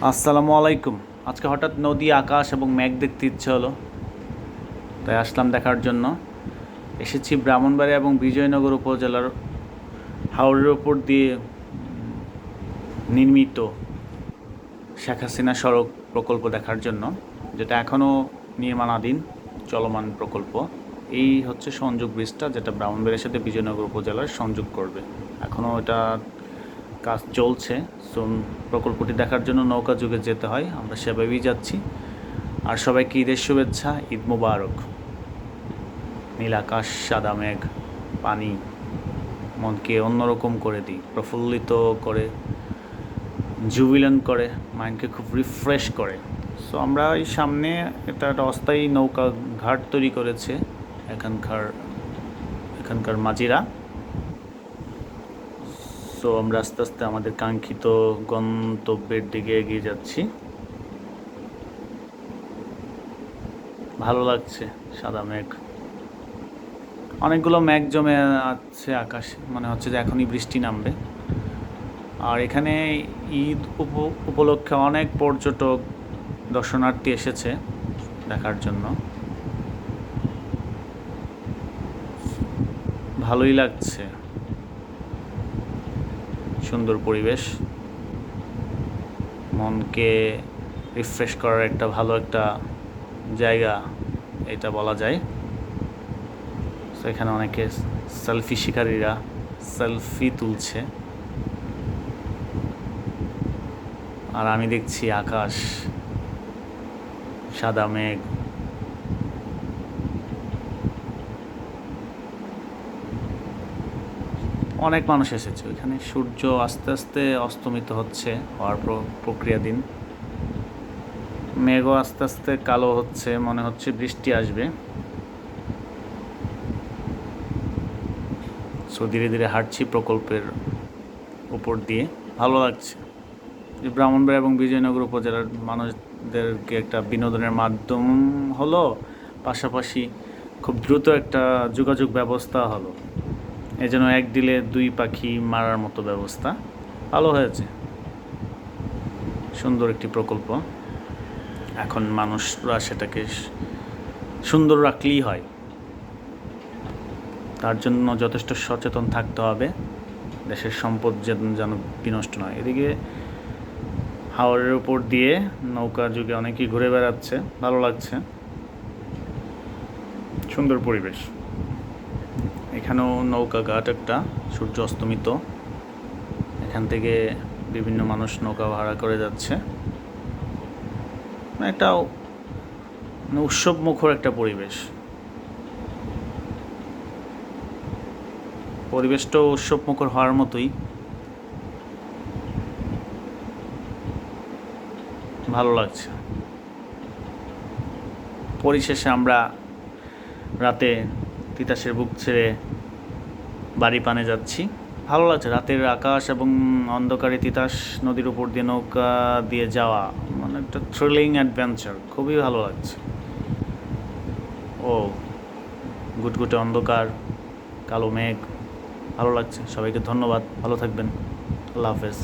আসসালামু আলাইকুম। আজকে হঠাৎ নদী, আকাশ এবং মেঘ দেখতে ইচ্ছে হলো, তাই আসলাম দেখার জন্য। এসেছি ব্রাহ্মণবাড়িয়া এবং বিজয়নগর উপজেলার হাওরের ওপর দিয়ে নির্মিত শেখ হাসিনা সড়ক প্রকল্প দেখার জন্য, যেটা এখনও নির্মাণাধীন চলমান প্রকল্প। এই হচ্ছে সংযোগ ব্রিজটা, যেটা ব্রাহ্মণবাড়িয়ার সাথে বিজয়নগর উপজেলার সংযোগ করবে। এখনও এটা কাজ চলছে। সো প্রকল্পটি দেখার জন্য নৌকা যুগে যেতে হয়, আমরা সেভাবেই যাচ্ছি। আর সবাইকে ঈদের শুভেচ্ছা, ঈদ মোবারক। নীল আকাশ, সাদা মেঘ, পানি মনকে অন্যরকম করে দিই, প্রফুল্লিত করে, জুবিলেন্ট করে, মাইন্ডকে খুব রিফ্রেশ করে। সো আমরা এই সামনে একটা অস্থায়ী নৌকা ঘাট তৈরি করেছে এখানকার এখানকার মাঝিরা। সো আমরা আস্তে আস্তে আমাদের কাঙ্ক্ষিত গন্তব্যের দিকে এগিয়ে যাচ্ছি। ভালো লাগছে, সাদা মেঘ, অনেকগুলো মেঘ জমে আছে আকাশে, মনে হচ্ছে যে এখনই বৃষ্টি নামবে। আর এখানে ঈদ উপলক্ষে অনেক পর্যটক, দর্শনার্থী এসেছে দেখার জন্য। ভালোই লাগছে, সুন্দর পরিবেশ, মনকে রিফ্রেশ করার একটা ভালো একটা জায়গা এটা বলা যায়। তো এখানে অনেকে সেলফি শিকারীরা সেলফি তুলছে, আর আমি দেখছি আকাশ, সাদা মেঘ। অনেক মানুষ এসেছে ওইখানে। সূর্য আস্তে আস্তে অস্তমিত হচ্ছে, হওয়ার প্রক্রিয়াধীন। মেঘও আস্তে আস্তে কালো হচ্ছে, মনে হচ্ছে বৃষ্টি আসবে। সো ধীরে ধীরে হাঁটছি প্রকল্পের উপর দিয়ে, ভালো লাগছে। যে ব্রাহ্মণবাড়িয়া এবং বিজয়নগর উপজেলার মানুষদেরকে একটা বিনোদনের মাধ্যম হলো, পাশাপাশি খুব দ্রুত একটা যোগাযোগ ব্যবস্থা হলো। এই জন্য এক দিলে দুই পাখি মারার মতো ব্যবস্থা ভালো হয়েছে। সুন্দর একটি প্রকল্প। এখন মানুষরা সেটাকে সুন্দর রাখলেই হয়, তার জন্য যথেষ্ট সচেতন থাকতে হবে। দেশের সম্পদ যেন বিনষ্ট নয়। এদিকে হাওরের উপর দিয়ে নৌকা যুগে অনেকেই ঘুরে বেড়াচ্ছে, ভালো লাগছে, সুন্দর পরিবেশ। এখানেও নৌকা ঘাট একটা, সূর্য অস্তমিত, এখান থেকে বিভিন্ন মানুষ নৌকা ভাড়া করে যাচ্ছে। একটা উৎসব মুখর একটা পরিবেশটাও উৎসব মুখর হওয়ার মতোই, ভালো লাগছে। পরিশেষে আমরা রাতে তিতাসের বুক ছেড়ে বাড়ি পানে যাচ্ছি। ভালো লাগছে রাতের আকাশ এবং অন্ধকারে তিতাস নদীর উপর দিয়ে নৌকা দিয়ে যাওয়া, মানে একটা থ্রিলিং অ্যাডভেঞ্চার, খুবই ভালো লাগছে। ও গুটগুটে অন্ধকার, কালো মেঘ, ভালো লাগছে। সবাইকে ধন্যবাদ, ভালো থাকবেন, আল্লাহ হাফেজ।